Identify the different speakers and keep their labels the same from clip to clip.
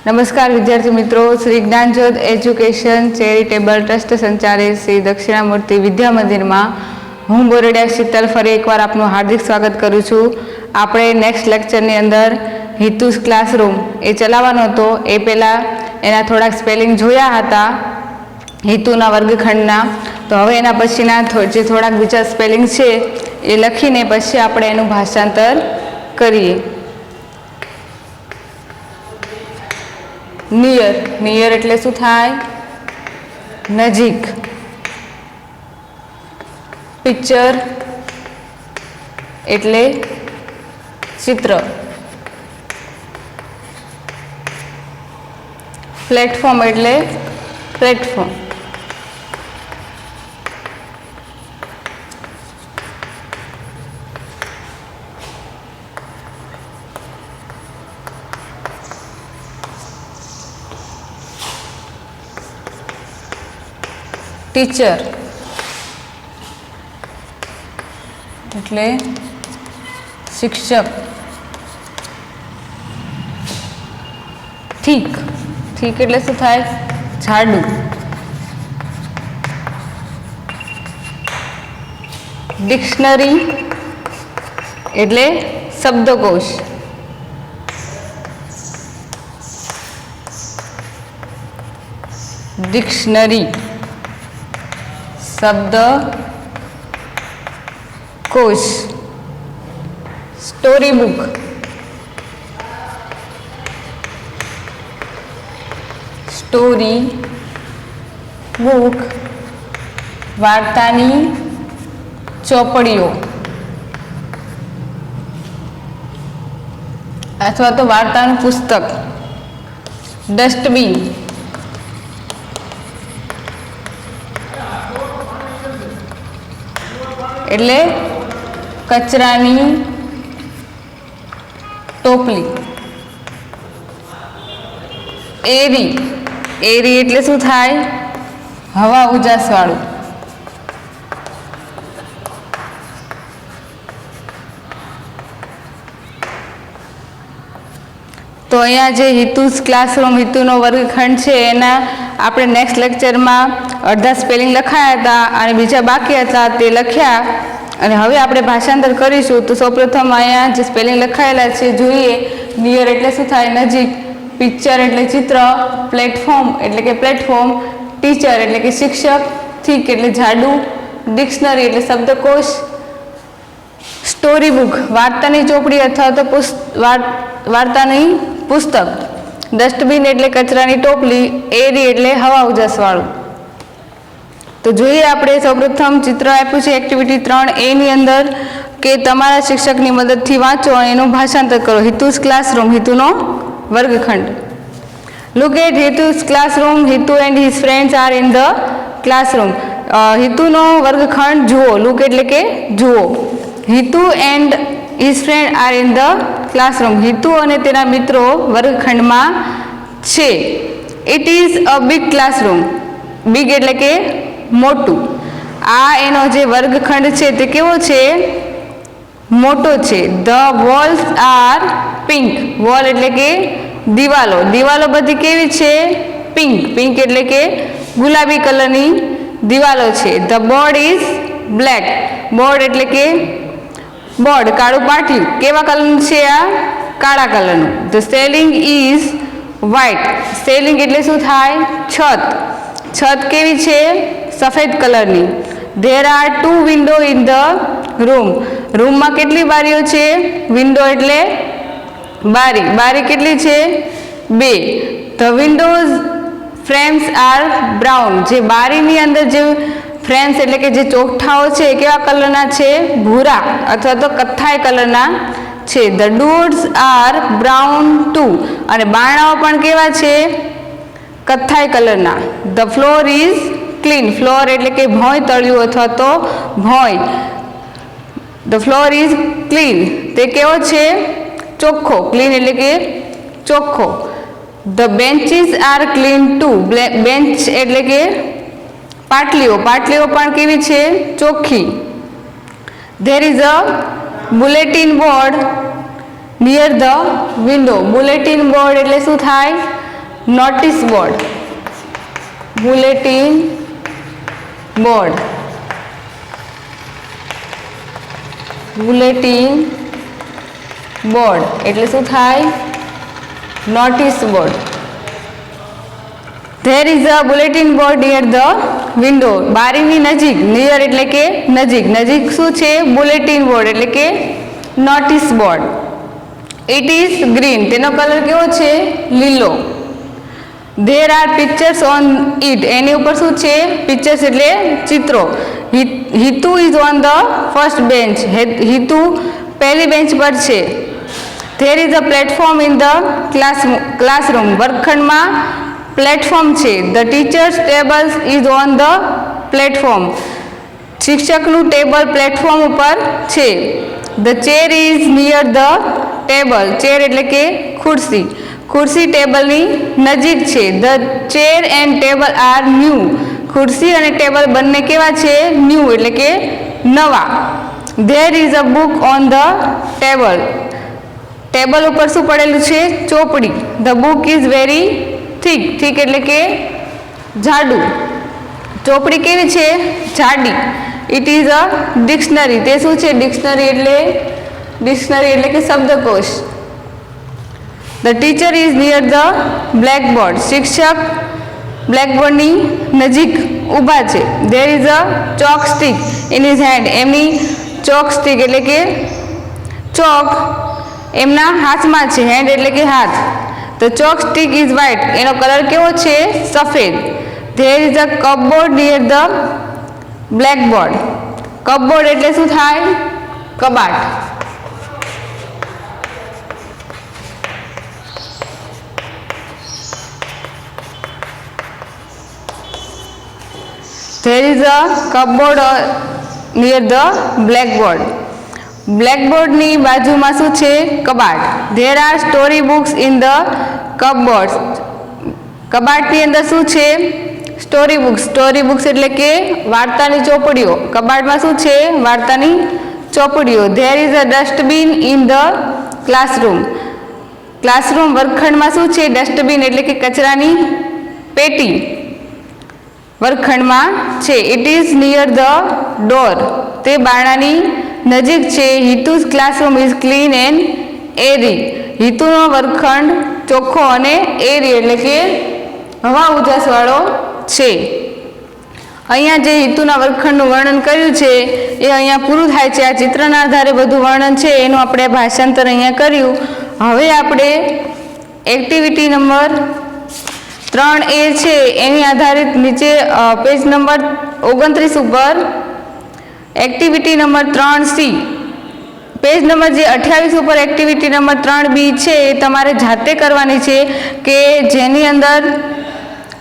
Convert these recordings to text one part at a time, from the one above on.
Speaker 1: નમસ્કાર વિદ્યાર્થી મિત્રો, Shri Gyanjyot education charitable trust સંચાલિત શ્રી દક્ષિણામૂર્તિ વિદ્યા મંદિરમાં હું બોરડિયા શીતલ ફરી એકવાર આપનું હાર્દિક સ્વાગત કરું છું. આપણે નેક્સ્ટ લેક્ચરની અંદર હિતુસ ક્લાસરૂમ એ ચલાવવાનો હતો. એ પહેલાં એના થોડાક સ્પેલિંગ જોયા હતા હિતુના વર્ગખંડના. તો હવે એના પછીના જે થોડાક બીજા સ્પેલિંગ છે એ લખીને પછી આપણે એનું ભાષાંતર કરીએ. નિયર, નિયર એટલે શું થાય? નજીક. પિક્ચર એટલે ચિત્ર. પ્લેટફોર્મ એટલે પ્લેટફોર્મ. ટીચર એટલે શિક્ષક. થીક, થીક એટલે શું થાય? જાડું. ડિક્શનરી એટલે શબ્દકોશ. ડિક્શનરી શબ્દ કોશ. સ્ટોરી બુક સ્ટોરી બુક વાર્તાની ચોપડીઓ અથવા તો વાર્તાનું પુસ્તક. ડસ્ટબિન એટલે કચરાની ટોપલી. એરી, એરી એટલે શું થાય? હવા ઉજાસ વાળું. તો અહીંયા જે હિતુસ ક્લાસરૂમ, હિતુનો વર્ગખંડ છે એના આપણે નેક્સ્ટ લેક્ચરમાં અડધા સ્પેલિંગ લખાયા હતા અને બીજા બાકી હતા તે લખ્યા અને હવે આપણે ભાષાંતર કરીશું. તો સૌપ્રથમ અહીંયા જે સ્પેલિંગ લખાયેલા છે જોઈએ. નિયર એટલે શું થાય? નજીક. પિક્ચર એટલે ચિત્ર. પ્લેટફોર્મ એટલે કે પ્લેટફોર્મ. ટીચર એટલે કે શિક્ષક. થીક એટલે જાડું. ડિક્શનરી એટલે શબ્દકોશ. સ્ટોરી બુક વાર્તાની ચોપડી અથવા તો વાર્તાની પુસ્તક. ડસ્ટબિન એટલે કચરાની ટોપલી. એરી એટલે હવા ઉજાસ વાળું. તો જોઈએ આપણે સૌપ્રથમ ચિત્ર આપ્યું છે એક્ટિવિટી 3A ની અંદર કે તમારા શિક્ષકની મદદથી વાંચો અને એનું ભાષાંતર કરો. હિતુસ ક્લાસરૂમ, હિતુનો વર્ગખંડ. Look at Hitu's classroom. Hitu and his friends are in the classroom. હિતુનો વર્ગખંડ જુઓ. લુક એટલે કે જુઓ. Hitu and his friend are in the classroom. Hitu અને તેના મિત્રો વર્ગખંડમાં છે. It is a big classroom. Big એટલે કે મોટું. આ એનો જે વર્ગખંડ છે તે કેવો છે? મોટો છે. The walls are pink. Wall એટલે કે દિવાલો. દિવાલો બધી કેવી છે? પિંક. પિંક એટલે કે ગુલાબી કલરની દિવાલો છે. The board is black. Board એટલે કે બોર્ડ, કાળું પાટિયું. કેવા કલરનું છે આ? કાળા કલરનું. The selling is white. Selling એટલે શું થાય? છત. છત કેવી છે? સફેદ કલરની. There are 2 window in the room. રૂમમાં કેટલી બારીઓ છે? વિન્ડો એટલે બારી. બારી કેટલી છે? 2. The windows frames are brown. જે બારીની અંદર જે ફ્રેમ્સ એટલે કે જે ચોકઠાઓ છે કેવા કલરના છે? ભૂરા અથવા તો કથ્થાઈ કલરના છે. The doors are brown too. અને બારણાઓ પણ કેવા છે? કથ્થાઈ કલરના. The floor is clean. Floor એટલે કે ભોંય તળિયું અથવા તો ભોંય. The floor is clean. તે કેવો છે? ચોખ્ખો. ક્લીન એટલે કે ચોખ્ખો. The benches are clean too. Bench એટલે કે પાટલીઓ. પાટલીઓ પણ કેવી છે? ચોખ્ખી. There is a bulletin board near the window. Bulletin board એટલે શું થાય? Notice board, bulletin board, bulletin board એટલે શું થાય? Notice board. There is a bulletin board near the window. બારીની નજીક, નિયર એટલે કે નજીક, નજીક શું છે? બુલેટિન બોર્ડ એટલે કે notice board. It is green, તેનો કલર કેવો છે? લીલો. There are pictures on it, એની ઉપર શું છે? પિક્ચર્સ એટલે ચિત્રો. Hitu is on the first bench, Hitu પહેલી બેન્ચ પર છે. There is a platform in the classroom, વર્ગખંડમાં પ્લેટફોર્મ છે. The teacher's table is on the platform, શિક્ષકનું ટેબલ પ્લેટફોર્મ ઉપર છે. The chair is near the table, chair એટલે કે ખુરશી, ખુરશી ટેબલની નજીક છે. The chair and table are new, ખુરશી અને ટેબલ બંને કેવા છે? ન્યૂ એટલે કે નવા. There is a book on the table, table ઉપર શું પડેલું છે? ચોપડી. The book is very thick, thick એટલે કે જાડું, ચોપડી કેવી છે? જાડી. ઇટ ઇઝ અ ડિક્શનરી, તે શું છે? ડિક્શનરી એટલે કે શબ્દકોશ. The teacher is near the blackboard, શિક્ષક બ્લેકબોર્ડની નજીક ઊભા છે. There is a chalk stick in his hand, એમની ચોક સ્ટીક એટલે કે ચોક એમના હાથમાં છે. હેન્ડ એટલે કે હાથ. The chalk stick is white, એનો કલર કેવો છે? સફેદ. There is a cupboard near the blackboard, cupboard એટલે શું થાય? કબાટ. There is a cupboard near the blackboard. બ્લેકબોર્ડની બાજુમાં શું છે? કબાટ. There are story books in the cupboards. કબાટની અંદર શું છે? સ્ટોરી બુક્સ, સ્ટોરી બુક્સ એટલે કે વાર્તાની ચોપડીઓ. કબાટમાં શું છે? વાર્તાની ચોપડીઓ. There is a dustbin in the classroom. Classroom વર્ગખંડમાં શું છે? ડસ્ટબિન એટલે કે કચરાની પેટી વર્ગખંડમાં છે. It is near the door, તે બારણાની નજીક છે. હિતુઝ ક્લાસરૂમ ઇઝ ક્લીન એન્ડ એરી, હિતુનો વર્ગખંડ ચોખ્ખો અને એરી એટલે કે હવા ઉજાસવાળો છે. અહીંયા જે હિતુના વર્ગખંડનું વર્ણન કર્યું છે એ અહીંયા પૂરું થાય છે. આ ચિત્રના આધારે બધું વર્ણન છે એનું આપણે ભાષાંતર અહીંયા કર્યું. હવે આપણે એક્ટિવિટી નંબર 3A છે એની આધારિત નીચે પેજ નંબર 29 ઉપર activity number 3C, page number જે 28 ઉપર એક્ટિવિટી નંબર 3B છે એ તમારે જાતે કરવાની છે કે જેની અંદર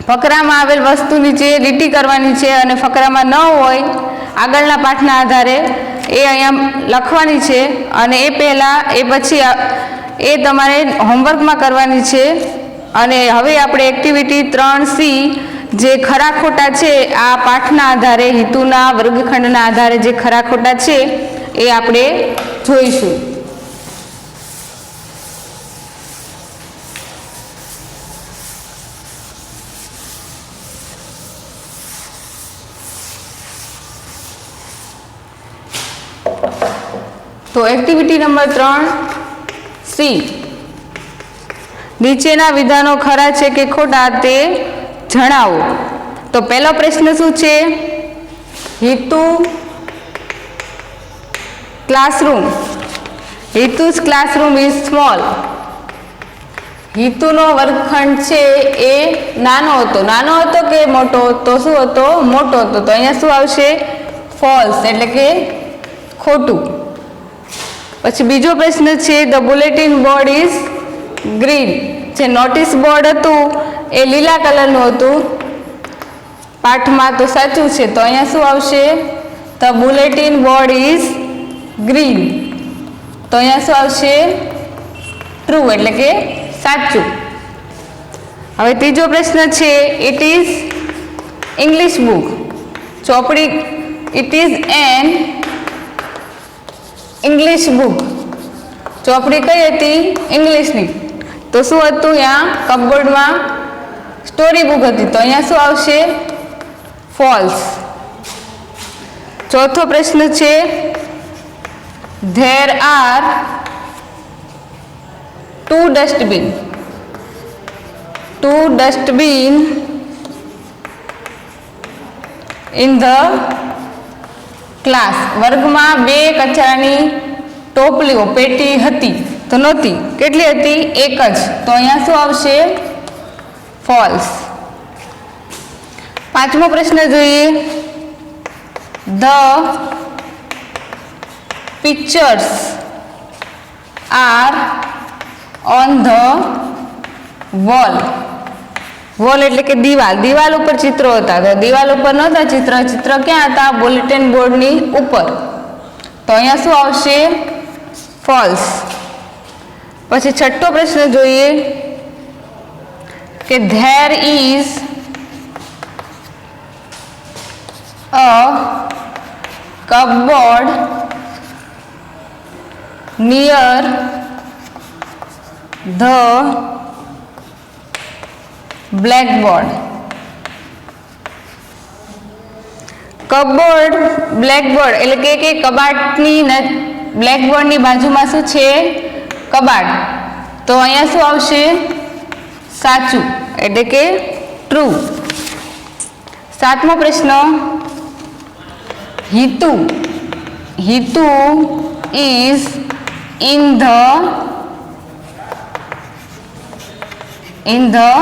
Speaker 1: ફકરામાં આવેલ વસ્તુ નીચે લીટી કરવાની છે અને ફકરામાં ન હોય આગળના પાઠના આધારે એ અહીંયા લખવાની છે અને એ પહેલાં એ પછી એ તમારે હોમવર્કમાં કરવાની છે. અને હવે આપણે એક્ટિવિટી 3C જે ખરા ખોટા છે આ પાઠના આધારે હિતુના વર્ગખંડના આધારે જે ખરા ખોટા છે એ આપણે જોઈશું. તો એક્ટિવિટી નંબર 3C, નીચેના વિધાનો ખરા છે કે ખોટા તે જણાવો. તો પહેલો પ્રશ્ન શું છે? Hitu classroom, Hitu's classroom is small. હિતુનો વર્ગખંડ છે એ નાનો હતો. નાનો હતો કે મોટો? તો શું હતો? મોટો હતો. તો અહીંયા શું આવશે? ફોલ્સ એટલે કે ખોટું. પછી બીજો પ્રશ્ન છે the bulletin board is green. જે નોટિસ બોર્ડ હતું એ લીલા કલરનું હતું પાઠમાં, તો સાચું છે. તો અહીંયા શું આવશે? The bulletin board is green. તો અહીંયા શું આવશે? ટ્રુ એટલે કે સાચું. હવે ત્રીજો પ્રશ્ન છે ઇટ ઇઝ ઇંગ્લિશ બુક. ચોપડી it is an English book. ચોપડી કઈ હતી? ઇંગ્લિશની. તો શું હતું? અહીંયા કપબોર્ડમાં સ્ટોરી બુક હતી, તો અહીંયા શું આવશે? ફોલ્સ. ચોથો પ્રશ્ન છે, there are 2 dustbin. 2 dustbin in the class. વર્ગમાં 2 કચરાની ટોપલીઓ પેટી હતી, તો નહોતી. કેટલી હતી? 1 જ. તો અહીંયા શું આવશે? ફોલ્સ. પાંચમો પ્રશ્ન જોઈએ. The pictures are on the wall. Wall એટલે કે દિવાલ. દિવાલ ઉપર ચિત્રો હતા, તો દિવાલ ઉપર નહોતા ચિત્ર. ચિત્ર ક્યાં હતા? બુલેટિન બોર્ડની ઉપર. તો અહીંયા શું આવશે? ફોલ્સ. પછી છઠ્ઠો પ્રશ્ન જોઈએ કે there is a cupboard near the blackboard. Cupboard, blackboard એટલે કે કબાટની બ્લેકબોર્ડની બાજુમાં શું છે? કબાટ. તો અહીંયા શું આવશે? સાચું, એટલે કે ટ્રુ. સાતમો પ્રશ્ન, Hitu. Hitu is in the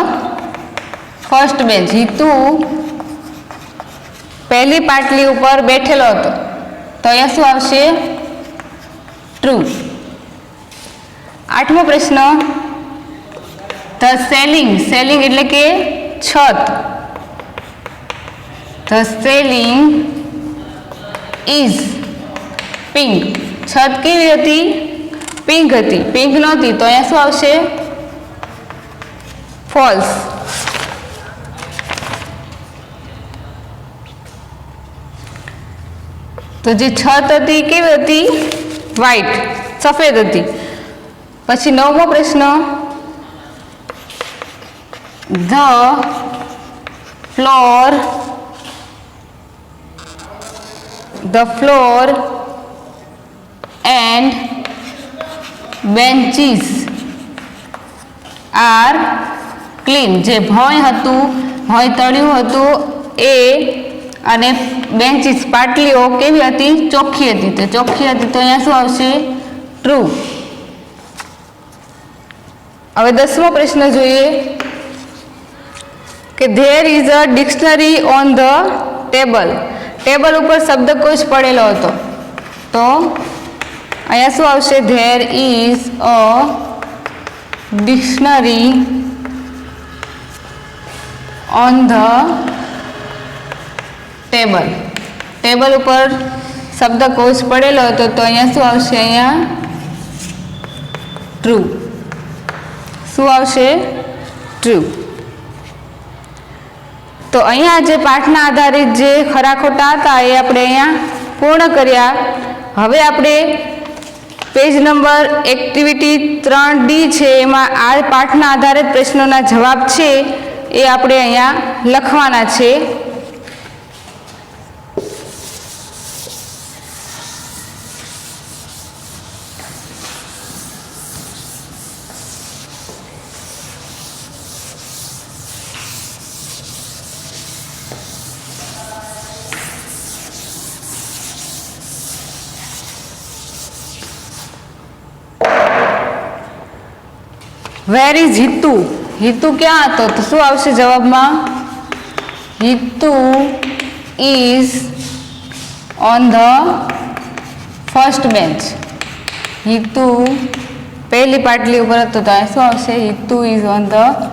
Speaker 1: first bench. Hitu પહેલી પાટલી ઉપર બેઠેલો હતો, તો અહીંયા શું આવશે? ટ્રુ. આઠમો પ્રશ્ન, ધ સેલિંગ. સેલિંગ એટલે કે છત. The selling is pink. છત કેવી હતી? પિંક હતી. પિંક નહોતી, તો અહીંયા શું આવશે? ફોલ્સ. તો જે છત હતી કેવી હતી? વ્હાઈટ, સફેદ હતી. પછી નવમો પ્રશ્ન, the floor and benches are clean. જે ભોંય હતું, ભોંય તળિયું હતું એ, અને બેન્ચીસ પાટલીઓ કેવી હતી? ચોખ્ખી હતી. તો ચોખ્ખી હતી, તો અહીંયા શું આવશે? ટ્રુ. હવે 10મો પ્રશ્ન જોઈએ કે there is a dictionary on the table. Table ઉપર શબ્દકોશ પડેલો હતો, તો અહીંયા શું આવશે? There is a dictionary on the table. Table ઉપર શબ્દકોશ પડેલો હતો, તો અહીંયા શું આવશે? અહીંયા ટ્રુ. શું આવશે? ટ્રુ. તો અહીંયા જે પાઠના આધારિત જે ખરા ખોટા હતા એ આપણે અહીંયા પૂર્ણ કર્યા. હવે આપણે પેજ નંબર એક્ટિવિટી 3D છે, એમાં આ પાઠના આધારિત પ્રશ્નોના જવાબ છે એ આપણે અહીંયા લખવાના છે. Where is Hitu. હિતુ ક્યાં હતો? તો શું આવશે જવાબમાં? Hitu is on the first bench. Hitu પહેલી પાટલી ઉપર હતો, તો શું આવશે? Hitu is on the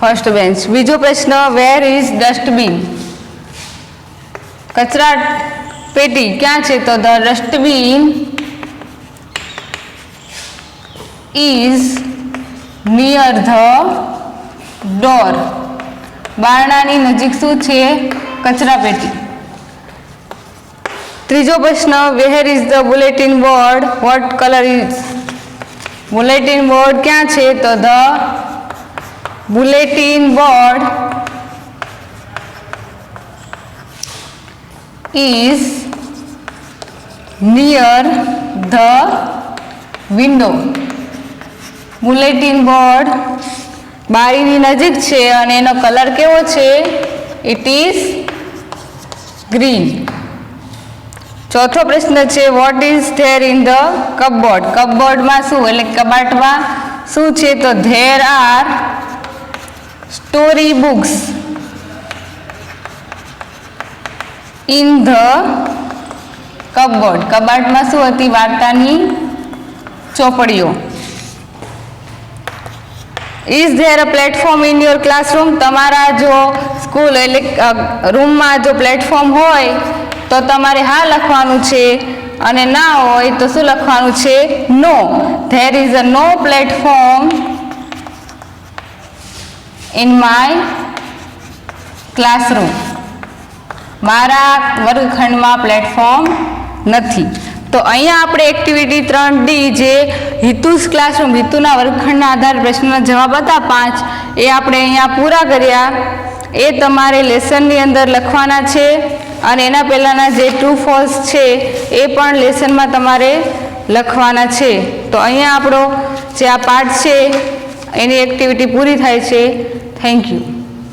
Speaker 1: first bench. બીજો પ્રશ્ન, વેર ઇઝ ડસ્ટબિન. કચરા પેટી ક્યાં છે? તો the dustbin is near the door. બારણાની નજીક શું છે? કચરા પેટી. ત્રીજો પ્રશ્ન, where is the bulletin board? What colour is? Bulletin board ક્યાં છે? તો the bulletin board is near the window. Bulletin board બારીની નજીક છે અને એનો કલર કેવો છે? It is green. ચોથો પ્રશ્ન છે what is there in the cupboard. કપબોર્ડમાં શું એટલે કબાટમાં શું છે? તો there are story books in the cupboard. કબાટમાં શું હતી? વાર્તાની ચોપડીઓ. Is there a platform in your classroom. તમારા જો સ્કૂલ એટલે રૂમમાં જો પ્લેટફોર્મ હોય તો તમારે હા લખવાનું છે અને ના હોય તો શું લખવાનું છે? No. There is a no platform in my classroom. મારા વર્ગખંડમાં પ્લેટફોર્મ નથી. તો અહીંયા આપણે એક્ટિવિટી 3D જે હિતુસ ક્લાસરૂમ હિતુના વર્ગખંડના આધારે પ્રશ્નના જવાબ હતા 5 એ આપણે અહીંયા પૂરા કર્યા. એ તમારે લેસનની અંદર લખવાના છે અને એના પહેલાંના જે ટ્રુ ફોલ્સ છે એ પણ લેસનમાં તમારે લખવાના છે. તો અહીંયા આપણો જે આ પાઠ છે એની એક્ટિવિટી પૂરી થાય છે. Thank you.